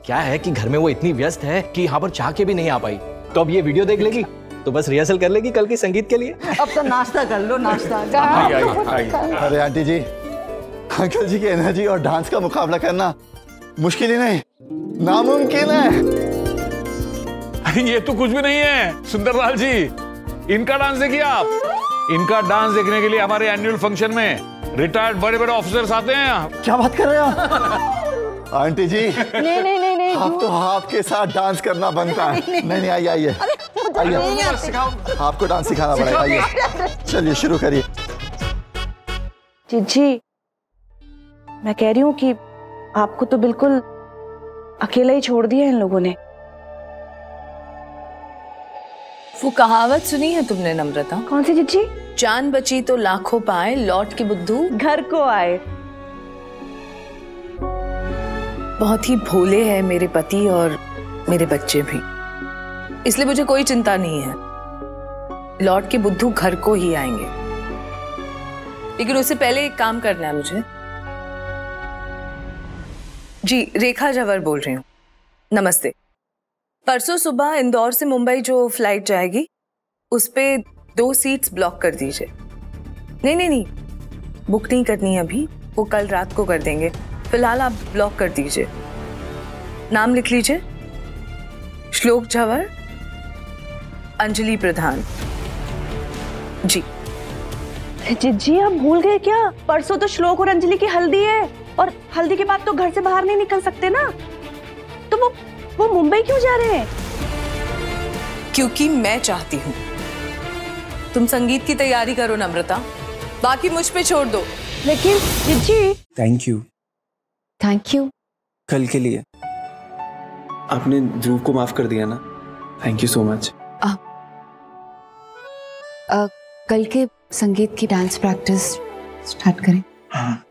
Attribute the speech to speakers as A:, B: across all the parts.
A: क्या है कि घर में वो इतनी व्यस्त है कि यहाँ पर चाह के भी नहीं आ पाई, तो अब ये वीडियो देख लेगी तो बस रिहर्सल कर लेगी कल की संगीत के लिए।
B: अब तो नाश्ता कर लो, नाश्ता।
C: अरे आंटी जी, अंकल जी की एनर्जी और डांस का मुकाबला करना मुश्किल ही नहीं, नामुमकिन है।
D: ये तो कुछ भी नहीं है सुंदरलाल जी, इनका डांस देखिए आप। इनका डांस देखने के लिए हमारे एनुअल फंक्शन में रिटायर्ड बड़े बड़े ऑफिसर्स आते हैं।
C: क्या बात कर रहे हो आप? आंटी जी
B: नहीं
C: आप तो आपके साथ डांस करना बनता है। नहीं आइए आइए आइए, आपको डांस सिखाना पड़ेगा। आइए चलिए शुरू करिए।
E: जी मैं कह रही हूँ कि आपको तो बिल्कुल अकेला ही छोड़ दिया इन लोगों ने।
F: वो कहावत सुनी है तुमने नम्रता?
E: कौन सी जिज्जी?
F: जान बची तो लाखों पाए, लौट के बुद्धू
E: घर को आए।
F: बहुत ही भोले हैं मेरे पति और मेरे बच्चे भी, इसलिए मुझे कोई चिंता नहीं है। लौट के बुद्धू घर को ही आएंगे, लेकिन उससे पहले एक काम करना है मुझे। जी रेखा जवर बोल रही हूँ। नमस्ते। परसों सुबह इंदौर से मुंबई जो फ्लाइट जाएगी उस पे 2 सीट्स ब्लॉक कर दीजिए। नहीं बुक नहीं करनी है अभी, वो कल रात को कर देंगे। फिलहाल आप ब्लॉक कर दीजिए। नाम लिख लीजिए, श्लोक झवर, अंजलि प्रधान। जी
E: जिज्जी आप भूल गए क्या? परसों तो श्लोक और अंजलि की हल्दी है, और हल्दी के बाद तो घर से बाहर नहीं निकल सकते ना। तो वो मुंबई क्यों जा रहे हैं?
F: क्योंकि मैं चाहती हूँ। तुम संगीत की तैयारी करो नम्रता, बाकी मुझ पे छोड़ दो।
E: लेकिन जिज्जी।
G: थैंक यू कल के लिए आपने ध्रुव को माफ कर दिया ना, थैंक यू सो मच।
H: कल के संगीत की डांस प्रैक्टिस स्टार्ट करें।
G: हाँ।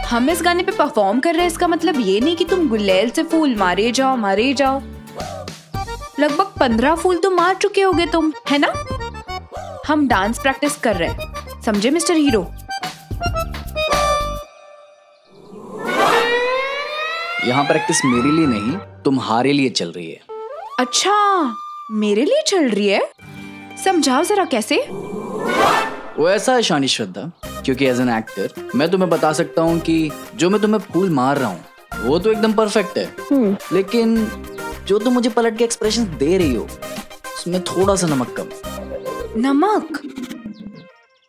I: हम इस गाने पे परफॉर्म कर रहे हैं, इसका मतलब ये नहीं कि तुम गुलेल से फूल मारे जाओ। लगभग 15 फूल तो मार चुके होगे तुम, है ना? हम डांस प्रैक्टिस कर रहे हैं, समझे मिस्टर हीरो?
J: यहाँ प्रैक्टिस मेरे लिए नहीं, तुम्हारे लिए चल रही है।
I: अच्छा मेरे लिए चल रही है, समझाओ जरा कैसे?
J: वो ऐसा है शानी श्रद्धा, क्योंकि एज एन एक्टर मैं तुम्हें बता सकता हूँ कि जो मैं तुम्हें फूल मार रहा हूँ वो तो एकदम परफेक्ट है, लेकिन जो तुम मुझे पलट के एक्सप्रेशन दे रही हो उसमें थोड़ा सा नमक कम।
I: नमक?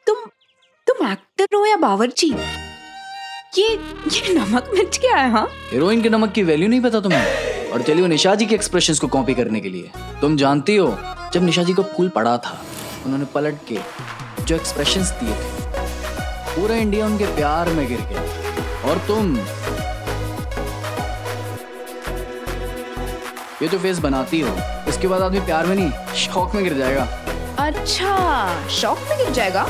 I: तुम एक्टर हो या बावर्ची? ये नमक मिर्च क्या है? हाँ,
J: हीरोइन के नमक की वैल्यू नहीं पता तुम्हें? और चलिए निशा जी के एक्सप्रेशंस को कॉपी करने के लिए, तुम जानती हो जब निशा जी को फूल पड़ा था उन्होंने पलट के जो एक्सप्रेशंस दिए थे पूरा इंडिया उनके प्यार में गिर गया, और तुम ये जो फेस बनाती हो इसके बाद आदमी प्यार में नहीं शौक में गिर जाएगा।
I: अच्छा शौक में गिर जाएगा?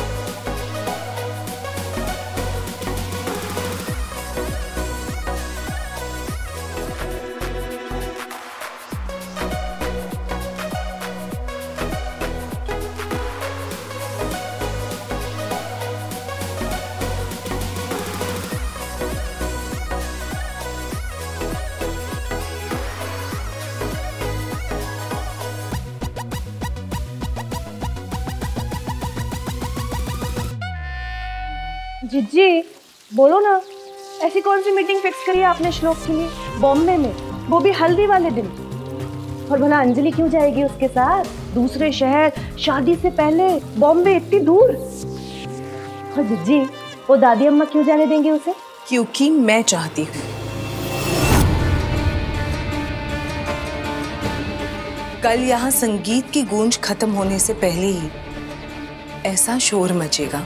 E: जिज्जी बोलो ना, ऐसी कौन सी मीटिंग फिक्स करी है आपने श्लोक के लिए बॉम्बे में, वो भी हल्दी वाले दिन? और भला अंजलि क्यों जाएगी उसके साथ दूसरे शहर शादी से पहले, बॉम्बे इतनी दूर? और जिज्जी वो दादी अम्मा क्यों जाने देंगे उसे?
F: क्योंकि मैं चाहती हूँ। कल यहाँ संगीत की गूंज खत्म होने से पहले ही ऐसा शोर मचेगा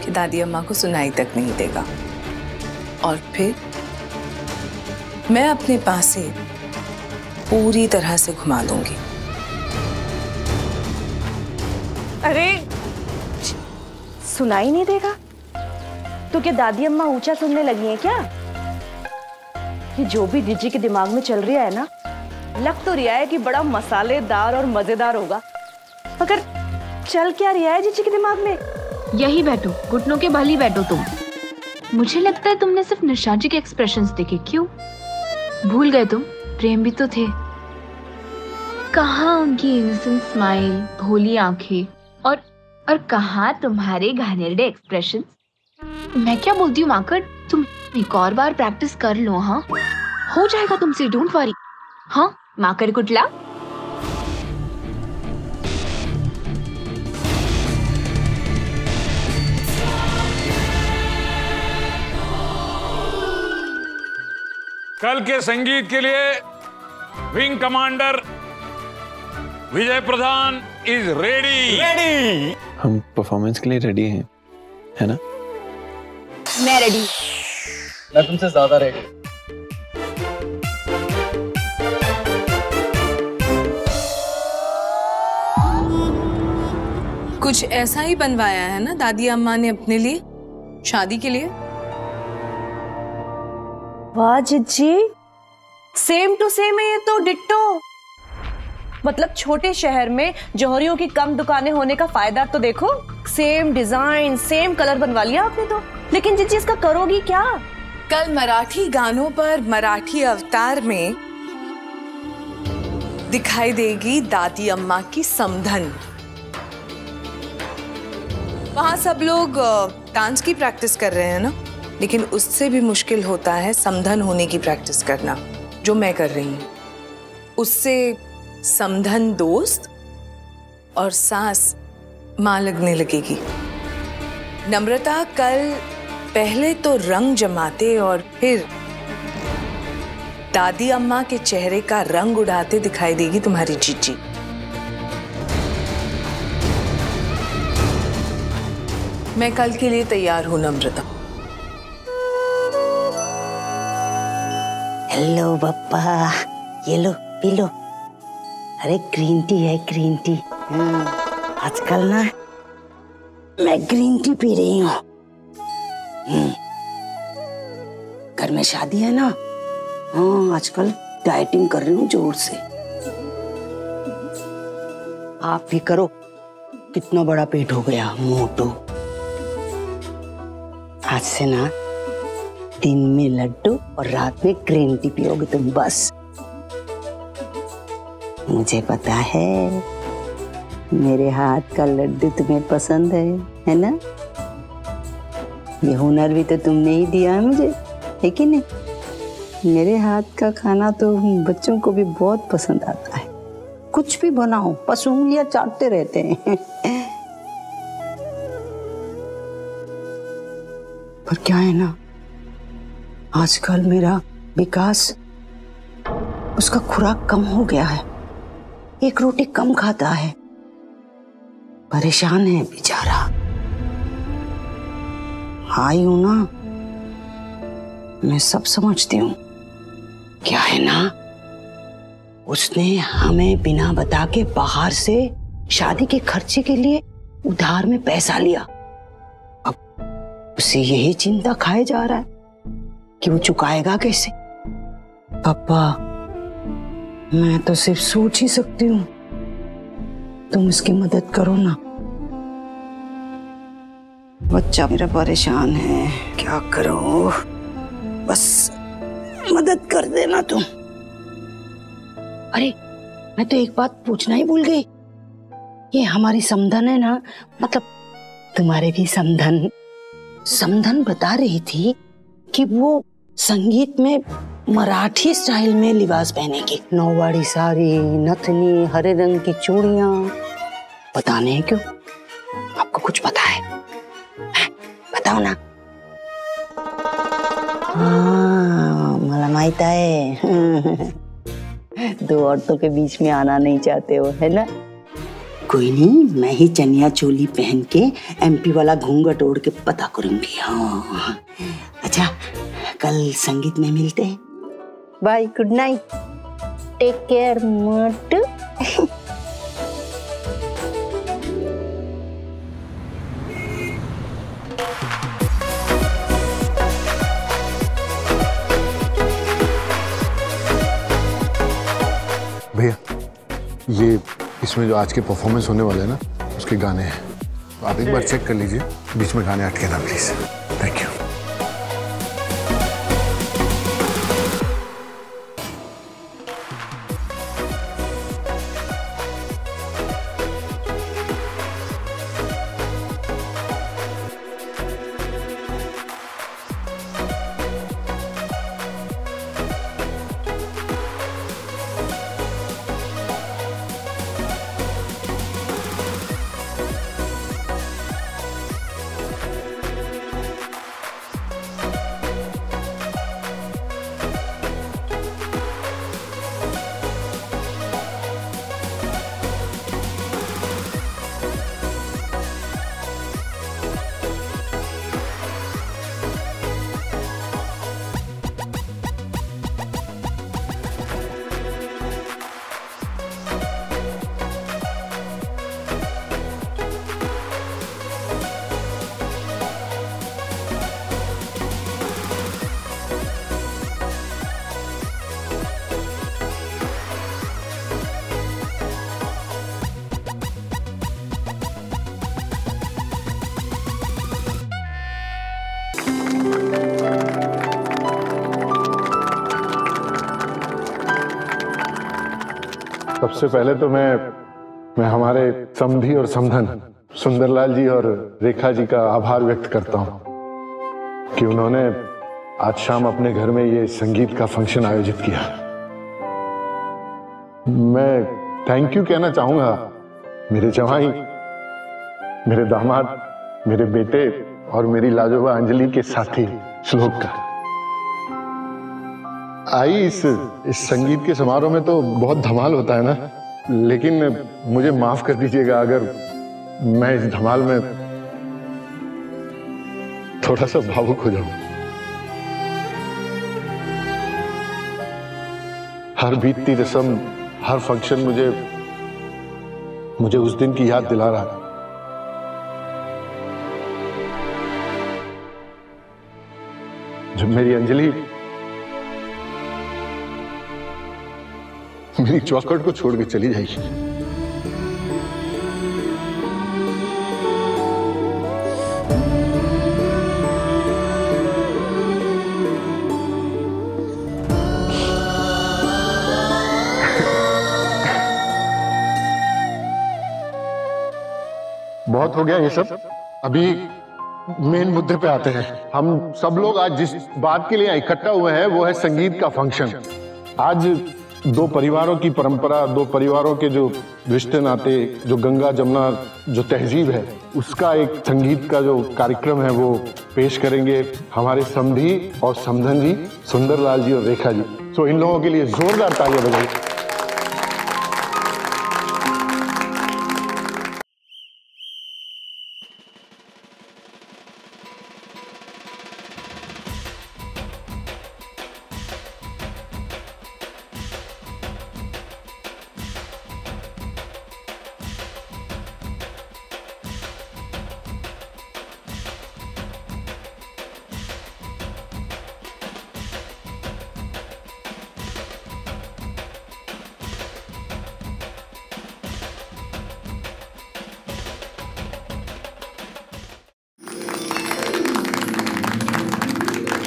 F: कि दादी अम्मा को सुनाई तक नहीं देगा, और फिर मैं अपने पास से पूरी तरह से घुमा दूंगी।
E: अरे सुनाई नहीं देगा तो क्या दादी अम्मा ऊंचा सुनने लगी हैं क्या? ये जो भी जीजी के दिमाग में चल रहा है ना, लग तो रहा है कि बड़ा मसालेदार और मजेदार होगा, मगर चल क्या रहा है जीजी के दिमाग में?
I: यही बैठो, घुटनों के बल ही बैठो तुम। मुझे लगता है तुमने सिर्फ निशा जी के एक्सप्रेशंस देखे। क्यों भूल गए तुम? प्रेम भी तो थे। कहाँ उनकी इनोसेंट स्माइल, भोली आंखें, और कहाँ तुम्हारे घानेरडे एक्सप्रेशंस। मैं क्या बोलती हूँ माकड़, तुम एक और बार प्रैक्टिस कर लो। हाँ हो जाएगा तुमसे, डोंट वरी। हाँ माकड़ कुटला।
D: कल के संगीत के लिए wing commander Vijay Pradhan is ready.
G: हम परफॉर्मेंस के लिए रेडी हैं, है ना?
E: मैं रेडी।
J: मैं तुमसे ज्यादा रेडी।
F: कुछ ऐसा ही बनवाया है ना दादी अम्मा ने अपने लिए, शादी के लिए?
E: वाह जीजी, सेम टू सेम है ये तो, डिट्टो। मतलब छोटे शहर में जौहरियों की कम दुकानें होने का फायदा तो देखो। सेम डिजाइन, सेम कलर बनवा लिया आपने तो। लेकिन जीजी इसका करोगी क्या?
F: कल मराठी गानों पर मराठी अवतार में दिखाई देगी दादी अम्मा की समधन। वहां सब लोग डांस की प्रैक्टिस कर रहे हैं ना, लेकिन उससे भी मुश्किल होता है समधन होने की प्रैक्टिस करना, जो मैं कर रही हूँ। उससे समधन दोस्त और सास मां लगने लगेगी। नम्रता कल पहले तो रंग जमाते और फिर दादी अम्मा के चेहरे का रंग उड़ाते दिखाई देगी तुम्हारी जीजी। मैं कल के लिए तैयार हूं नम्रता।
B: हेलो पप्पा, ये लो पी लो। अरे ग्रीन टी है, ग्रीन टी। आजकल ना मैं ग्रीन टी पी रही हूँ। घर में शादी है ना, हाँ आजकल डाइटिंग कर रही हूँ जोर से। आप भी करो, कितना बड़ा पेट हो गया, मोटो। आज से ना दिन में लड्डू और रात में ग्रीन टी पियोगे तुम बस। मुझे पता है मेरे हाथ का लड्डू तुम्हें पसंद है ना? ये हुनर भी तो तुमने ही दिया है मुझे, है कि नहीं? मेरे हाथ का खाना तो बच्चों को भी बहुत पसंद आता है। कुछ भी बनाओ बस उंगलियां चाटते रहते हैं। पर क्या है ना, आजकल मेरा विकास, उसका खुराक कम हो गया है, एक रोटी कम खाता है, परेशान है बेचारा। आई हूं ना, मैं सब समझती हूँ। क्या है ना, उसने हमें बिना बता के बाहर से शादी के खर्चे के लिए उधार में पैसा लिया। अब उसे यही चिंता खाए जा रहा है कि वो चुकाएगा कैसे। पापा मैं तो सिर्फ सोच ही सकती हूँ, तुम इसकी मदद करो ना। बच्चा मेरा परेशान है, क्या करो, बस मदद कर देना तुम। अरे मैं तो एक बात पूछना ही भूल गई, ये हमारी समधन है ना, मतलब तुम्हारे भी समधन, समधन बता रही थी कि वो संगीत में मराठी स्टाइल में लिबास पहनेगी, नौवारी साड़ी, नथनी, हरे रंग की चूड़ियां। बताने हैं क्यों? आपको कुछ पता है? बताओ ना। हाँ मला माहित आहे। दो औरतों के बीच में आना नहीं चाहते हो, है ना? कोई नहीं, मैं ही चनिया चोली पहन के एमपी वाला घूंघट ओढ़ के पता करूंगी। हाँ अच्छा, कल संगीत में मिलते हैं। Bye, good night, take care मोटू।
K: भैया, ये इसमें जो आज के परफॉर्मेंस होने वाले हैं ना, उसके गाने हैं, तो आप एक बार चेक कर लीजिए, बीच में गाने अटके ना प्लीज। Thank you. सबसे पहले तो मैं हमारे समधी और समधन सुंदरलाल जी और रेखा जी का आभार व्यक्त करता हूं कि उन्होंने आज शाम अपने घर में ये संगीत का फंक्शन आयोजित किया। मैं थैंक यू कहना चाहूंगा मेरे जवाई, मेरे दामाद, मेरे बेटे और मेरी लाजोबा अंजलि के साथी श्लोक का। आई इस संगीत के समारोह में तो बहुत धमाल होता है ना, लेकिन मुझे माफ कर दीजिएगा अगर मैं इस धमाल में थोड़ा सा भावुक हो जाऊं। हर बीतती रस्म, हर फंक्शन मुझे उस दिन की याद दिला रहा है। जब मेरी अंजलि मेरी चौखट को छोड़ के चली जाएगी। बहुत हो गया ये सब, अभी मेन मुद्दे पे आते हैं। हम सब लोग आज जिस बात के लिए इकट्ठा हुए हैं वो है संगीत का फंक्शन। आज दो परिवारों की परंपरा, दो परिवारों के जो रिश्ते नाते, जो गंगा जमुना जो तहजीब है, उसका एक संगीत का जो कार्यक्रम है वो पेश करेंगे हमारे समधी और समधन जी, सुंदरलाल जी और रेखा जी। सो इन लोगों के लिए जोरदार तालियां बजाइए।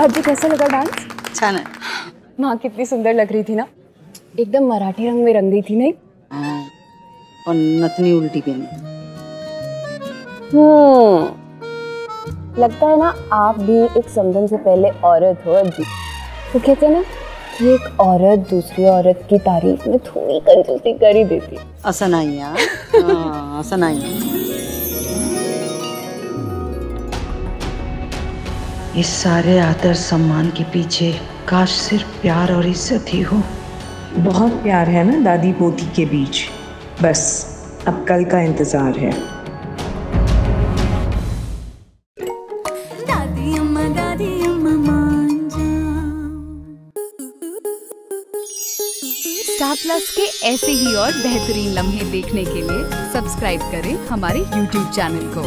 E: आज कैसा लगा डांस?
B: अच्छा ना।
E: माँ कितनी सुंदर लग रही थी ना, एकदम मराठी रंग में रंग गई थी नहीं?
B: और नथनी उल्टी पहनी।
E: लगता है ना आप भी एक समधन से पहले औरत हो अभी। तो कहते हैं ना कि एक औरत दूसरी औरत की तारीफ में थोड़ी कंजूसी कर ही देती।
B: असनाई यार, असनाई। इस सारे आदर सम्मान के पीछे काश सिर्फ प्यार और इज्जत ही हो,
L: बहुत प्यार है ना दादी पोती के बीच, बस अब कल का इंतजार है।
M: स्टार प्लस के ऐसे ही और बेहतरीन लम्हे देखने के लिए सब्सक्राइब करें हमारे YouTube चैनल को।